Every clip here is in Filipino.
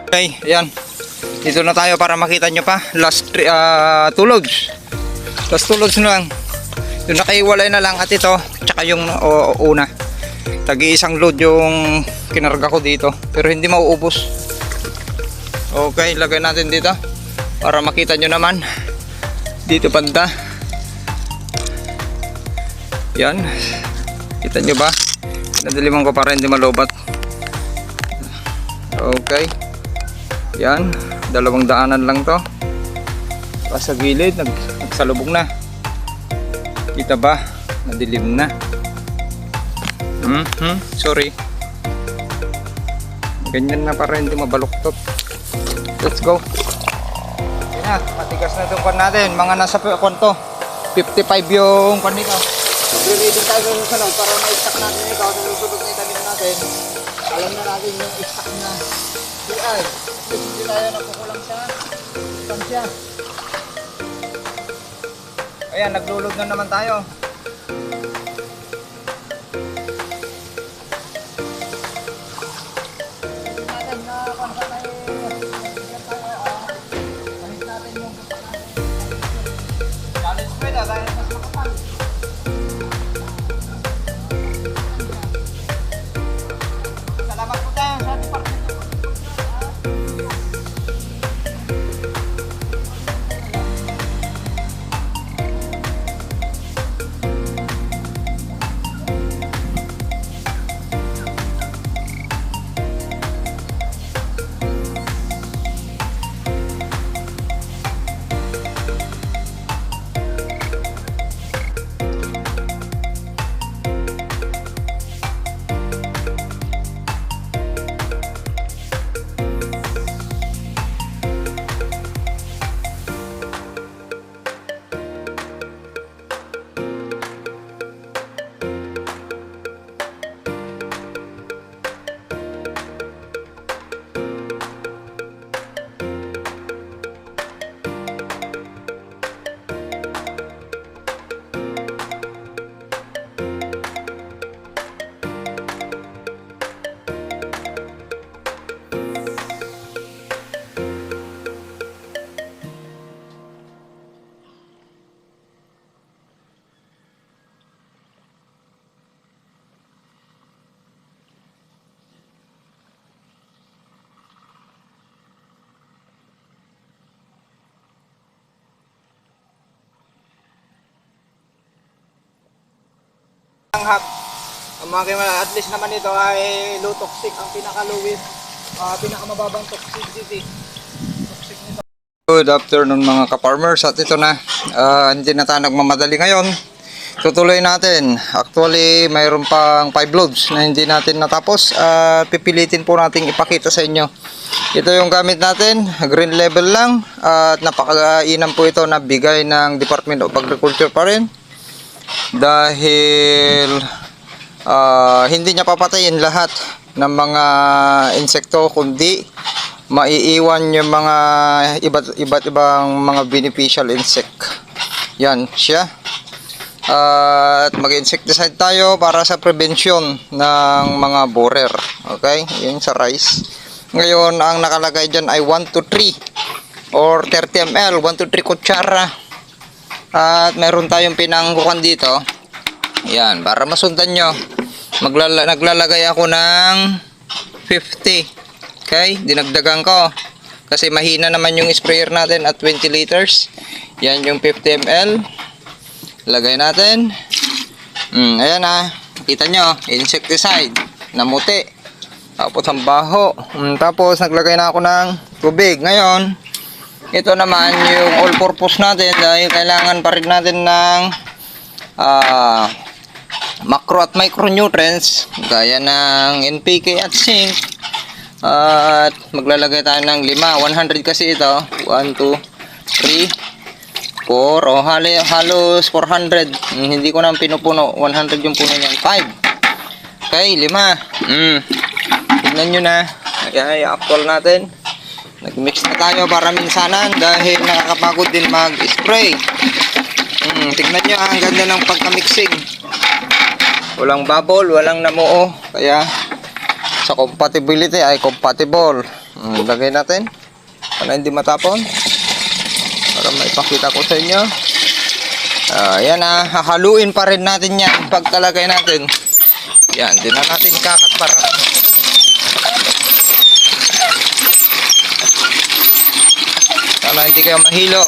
Okay, ayan. Dito na tayo para makita nyo pa. Last 2 loads. Last 2 loads na lang. Yung nakaiwalay na lang at ito. Tsaka yung una. Tagi-isang load yung kinarga ko dito. Pero hindi mauubos. Okay, lagay natin dito. Para makita nyo naman. Dito banda. Yan. Kita nyo ba? Nadaliman ko para hindi malobat. Okay. Yan, 2 daanan lang to. Sa gilid, nagsalubong na. Kita ba? Madilim na. Sorry. Ganyan na para hindi mabaluktot. Let's go. Yan na, matigas na itong kwan natin. Mga nasa kwan to. 55 yung kwan nito. Ready tayo sa sunod para ma-stack natin ito sa susunod na italim natin. Alam na natin yung stack na CI. Hindi tayo nakukulang sa tansya. Ayan, naglulog na naman tayo. Natin na kwansa tayo. Kahit natin yung challenge mo ito dahil mas makapal. Salamat po tayo sa department. Hot. Ang mga kaya at least naman ito ay low toxic, ang pinaka-lowest, pinakamababang toxicity. Toxic nito. Good afternoon mga ka-farmers, at ito na, hindi na tayo nagmamadali ngayon. Tutuloy natin. Actually, mayroon pang 5 loads na hindi natin natapos at pipilitin po natin ipakita sa inyo. Ito yung gamit natin, green level lang, at napakainam po ito na bigay ng Department of Agriculture pa rin. Dahil hindi niya papatayin lahat ng mga insekto, kundi maiiwan yung mga iba't ibang mga beneficial insect. Yan siya. At mag-insecticide tayo para sa prevention ng mga borer. Okay? Yun sa rice. Ngayon, ang nakalagay dyan ay 1 to 3 or 30 ml, 1 to 3 kutsara. At meron tayong pinangkukan dito. Yan, para masundan nyo. Naglalagay ako ng 50. Okay, dinagdagan ko. Kasi mahina naman yung sprayer natin at 20 liters. Yan yung 50 ml. Lagay natin. Ayan na. Kita nyo, insecticide. Namuti. Tapos ang baho. Tapos naglagay na ako ng tubig. Ngayon, ito naman yung all-purpose natin dahil kailangan pa rin natin ng macro at micronutrients gaya ng NPK at zinc. At maglalagay tayo ng 5. 100 kasi ito. 1, 2, 3, 4. O halos 400. Hindi ko na pinupuno. 100 yung puno niyan. 5. Okay, 5. Tignan nyo na. Ayan, actual natin. Nag-mix na tayo para minsanan dahil nakakapagod din mag-spray. Tignan nyo, ang ganda ng pagka-mixing. Walang bubble, walang namuo. Kaya Sa compatibility ay compatible. Lagay natin para hindi matapon. Para maipakita ko sa inyo. Yan hahaluin pa rin natin yan pagkalagay natin. Yan, din na natin kakat para sana hindi kayo mahilo.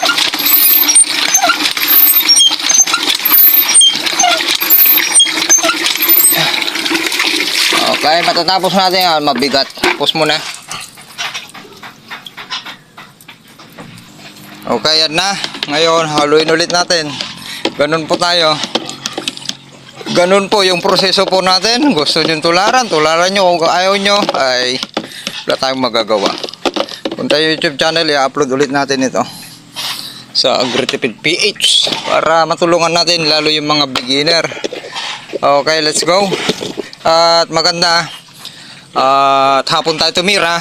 Okay, matatapos natin. Mabigat. Tapos muna. Okay, yan na. Ngayon, haluin ulit natin. Ganun po tayo. Ganun po yung proseso po natin. Gusto nyo tularan nyo. Kung ayaw nyo, ay wala tayong magagawa. Kung tayo YouTube channel, i-upload ulit natin ito sa Agritipid PH para matulungan natin lalo yung mga beginner. Okay, let's go. At maganda at hapon tayo tumira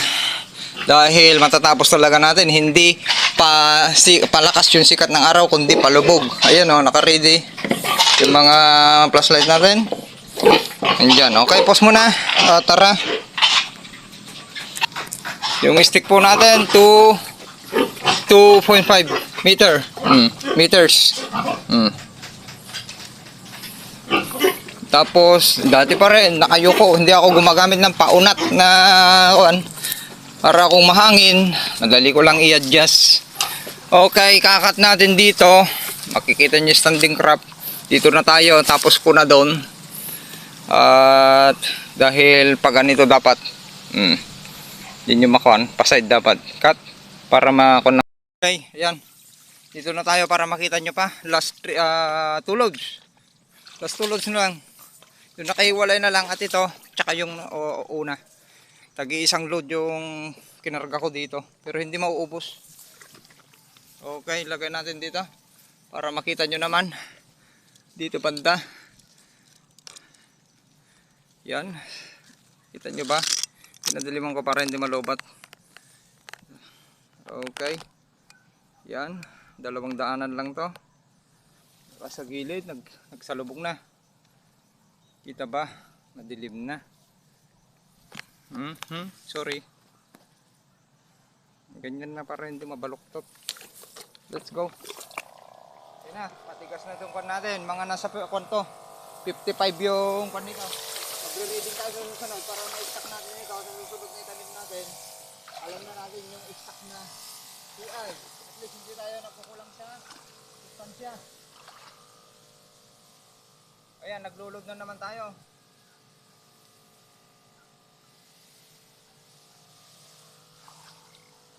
dahil matatapos talaga natin. Hindi palakas yung sikat ng araw kundi palubog. Ayan naka-ready yung mga flashlight natin. Andyan. Okay, pause muna. Tara. Yung stick po natin 2.5 meters. Tapos dati pa rin nakayuko, hindi ako gumagamit ng paunat na para kung mahangin, madali ko lang i-adjust. Okay, kakat natin dito. Makikita niyo standing crop. Dito na tayo, tapos ko na doon. At dahil pag ganito dapat hindi nyo makuhan, paside dapat cut para makon. Okay, ayan. Dito na tayo para makita nyo pa. Last 2 loads. Last 2 loads na lang. Yung nakahiwalay na lang at ito, tsaka yung una. Tagi-isang load yung kinarga ko dito. Pero hindi mauubos. Okay, lagay natin dito. Para makita nyo naman. Dito banda. Yan. Kita nyo ba? Pinadaliman ko para hindi malobat. Okay. Yan. 2 daanan lang to. Sa gilid, nagsalubog na. Kita ba? Madilim na. Sorry. Ganyan na para hindi mabaluktot. Let's go. Yan na, matigas na itong kwan natin. Mga nasa kwanto. 55 yung kwan nito. Magre-reading tayo sa susunod para ma-stack natin ito. Sa susunod na itanim natin, alam na natin yung stack na CI. At least hindi tayo nakukulang sa distansya. Ayan, naglulog na naman tayo.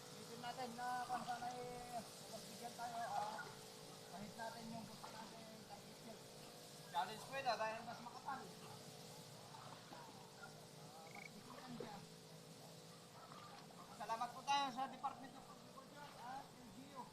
Isipin natin na kung saan ay magbigyan tayo, kahit natin yung gusto natin tag-isip. Challenge mo ito dahil mas makapal. Mas bigyan siya. Salamat po tayo sa Department of Agriculture at LGU.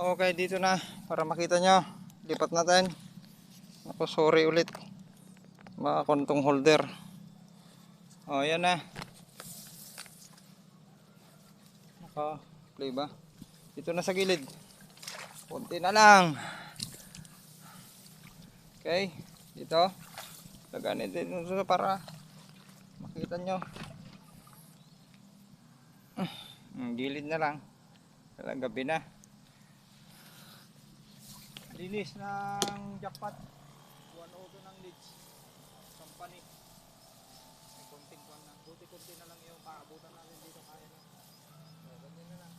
Okay, dito na para makita nyo. Lipat natin. Ako, sorry ulit. Mga kontong holder. O, yan na. Naka-play ba? Dito na sa gilid. Kunti na lang. Okay, dito. Laganin din dito para makita nyo. Gilid na lang. Kailang gabi na. Linis ng jackpot. 102 ng leads. Company. May konting kwan na. Kunti-kunti na lang yung paabutan natin dito. Kaya na. So, ganyan na lang.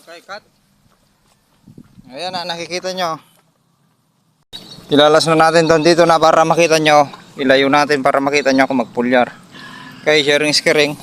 Okay, cut. Ayan na, nakikita nyo. Ilalas na natin doon dito na para makita nyo. Ilayo natin para makita nyo kung magpulyar. Okay, sharing skiring.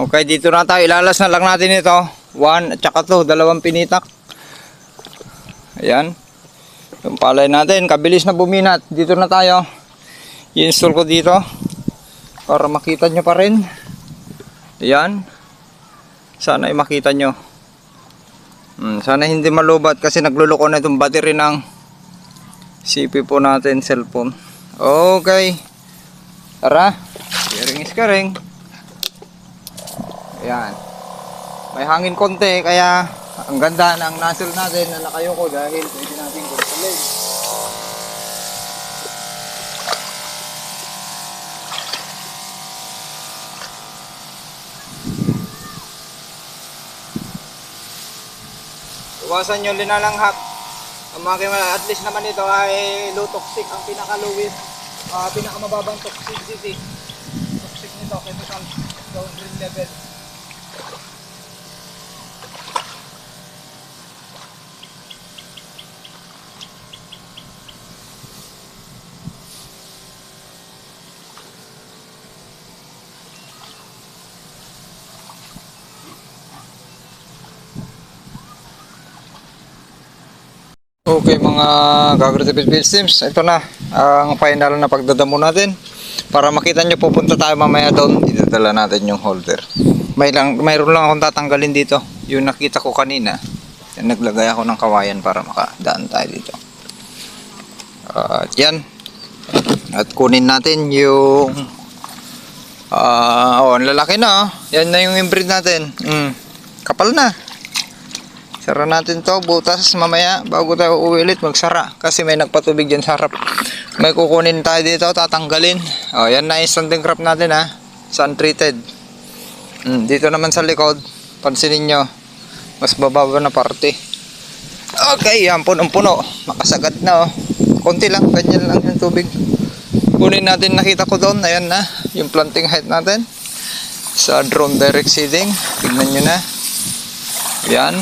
Okay, dito na tayo. Ilalas na lang natin ito. 1 at saka 2, dalawang pinitak. Ayan. Yung palay natin, kabilis na buminat. Dito na tayo. I-install ko dito para makita nyo pa rin. Ayan. Sana ay makita nyo. Sana hindi malubat kasi nagluloko na itong battery ng CP po natin, cellphone. Okay. Tara. Sharing is caring. Ayan. May hangin konti kaya ang ganda ng nozzle natin na nakayoko dahil pwede natin kontrolin. Iwasan nyo linalanghap. Ang makina at least naman ito ay low toxic, ang pinaka-lowest, pinakamababang toxicity. Toxic nito, chemical, low green level. Okay mga Agritipid Systems, ito na ang final na pagdadamo natin. Para makita nyo, pupunta tayo mamaya doon, idadala natin yung holder. Mayroon lang akong tatanggalin dito, yung nakita ko kanina. Naglagay ako ng kawayan para makadaan tayo dito. At yan. At kunin natin yung ang lalaki na. Yan na yung inbreed natin. Kapal na. Sara natin to, butas mamaya bago tayo uuwi ulit magsara kasi may nagpatubig dyan sa harap. May kukunin tayo dito, tatanggalin. Yan na yung standing crop natin ha, sun treated. Dito naman sa likod, pansinin nyo, mas bababa na parte. Okay, yan, punong-puno, makasagad na konti lang, ganyan lang yung tubig. Kunin natin, nakita ko doon, ayan na yung planting height natin sa drone direct seeding. Tignan nyo na. Yan,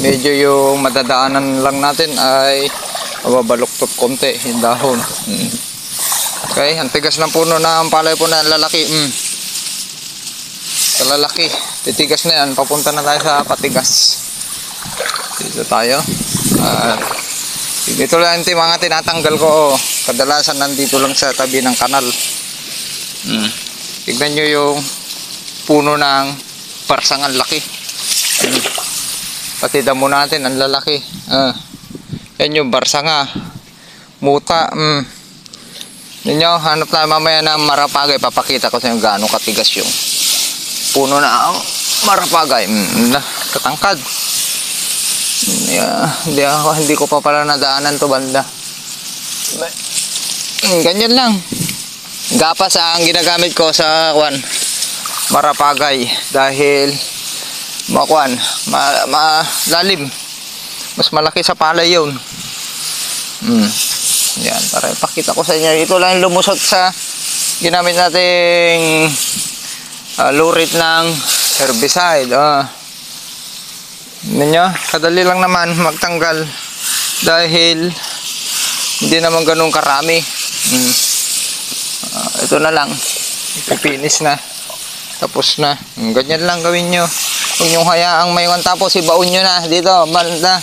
medyo yung madadaanan lang natin ay mababaluktot konti yung dahon. Okay, ang tigas ng puno na ang palay po na lalaki. Sa lalaki, titigas na yan, papunta na tayo sa patigas. Dito tayo. Dito lang yung mga tinatanggal ko. Kadalasan nandito lang sa tabi ng kanal. Tignan nyo yung puno ng parsangan laki. Pati damo natin ang lalaki. Yan yung barsanga, muta. Yan yung hanap tayo mamaya ng marapagay. Papakita ko sa inyo gaano katigas yung puno na marapagay. Katangkad. Hindi ko pa pala nadaanan to banda. Ganyan lang. Gapas ang ginagamit ko sa marapagay dahil malalim, mas malaki sa palay yun. Yan, para ipakita ko sa inyo. Ito lang lumusot sa ginamit nating low rate ng herbicide. Ninyo, kadali lang naman magtanggal dahil hindi naman ganun karami. Ito na lang, ipipinis na, tapos na. Ganyan lang gawin nyo. Huwag nyo hayaang mayroon, tapos ibaon nyo na dito banda.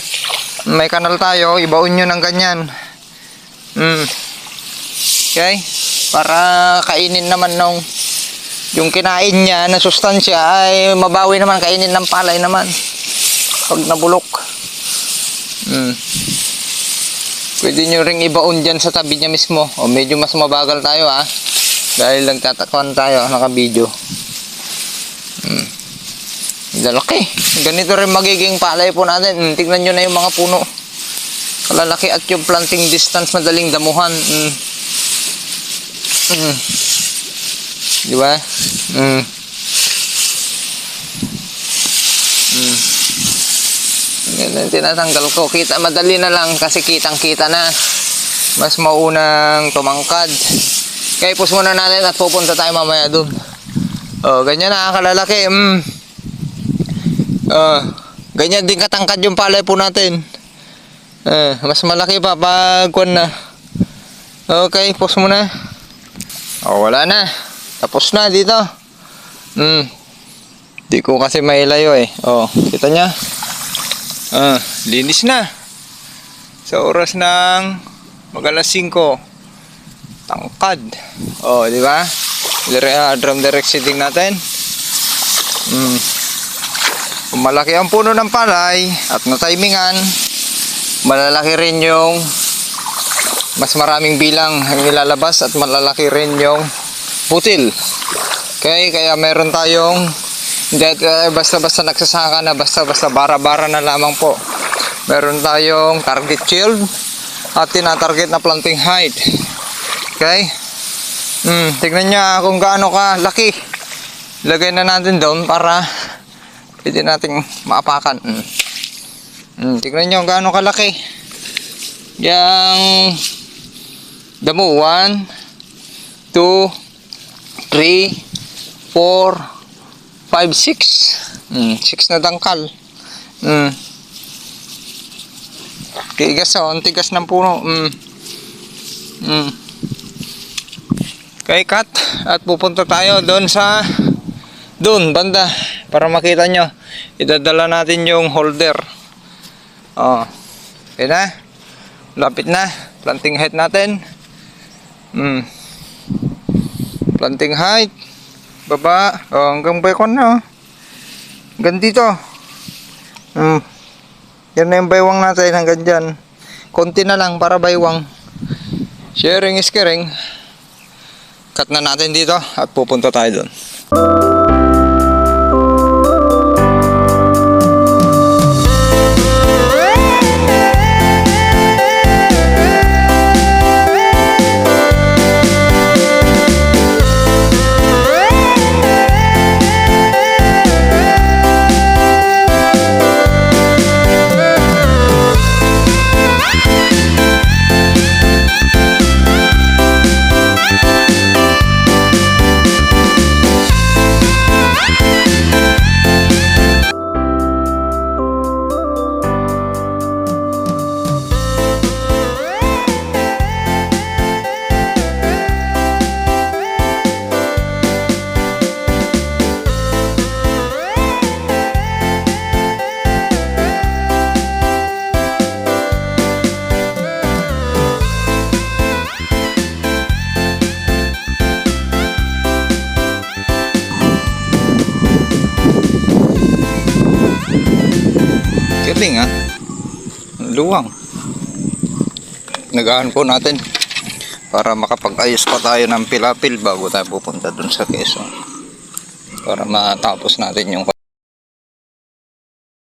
May kanal tayo, ibaon nyo ng ganyan. Okay, para kainin naman yung kinain niya na sustansya ay mabawi naman, kainin ng palay naman pag nabulok. Pwede nyo ring ibaon dyan sa tabi niya mismo. O medyo mas mabagal tayo dahil nagtatakpan tayo, naka-video. Lalaki. Ganito rin magiging palay po natin. Tignan nyo na yung mga puno. Kalalaki at yung planting distance madaling damuhan. Di ba? Yan tinatanggal ko. Madali na lang kasi kitang-kita na. Mas maunang tumangkad. Kaya ipos muna natin at pupunta tayo mamaya dun. Ganyan na kalalaki. Ganyan din katangkad yung palay po natin. Mas malaki pa pag na. Okay, pause muna. Wala na. Tapos na dito. Di ko kasi mailayo eh. Oh, kita niya? Linis na. Sa oras ng mag-alas 5. Tangkad. Oh, di ba? Drum direct seeding natin. Kung malaki ang puno ng palay at natimingan, malalaki rin yung mas maraming bilang ang ilalabas at malalaki rin yung butil. Okay, kaya meron tayong hindi basta-basta nagsasaka na basta-basta bara-bara na lamang po. Meron tayong target yield at tinatarget na planting height. Okay? Tignan nyo kung gaano ka laki. Lagay na natin doon para pwede nating maapakan. Tignan nyo kung gaano kalaki. Yang damo 1, 2, 3, 4, 5, 6. 6 na dangkal. Tigas oh, ang tigas ng puno. Okay, cut. At pupunta tayo doon sa banda para makita nyo. Idadala natin yung holder. Oh. Okay na. Lapit na. Planting height natin. Planting height. Baba. Oh, hanggang baykon na. Oh. Hanggang dito. Yan na yung baywang natin hanggang dyan. Konti na lang para baywang. Sharing is caring. Cut na natin dito at pupunta tayo doon. Galing ha. Luwang. Nagaan po natin para makapag-ayos pa tayo ng pilapil bago tayo pupunta dun sa Quezon. Para matapos natin yung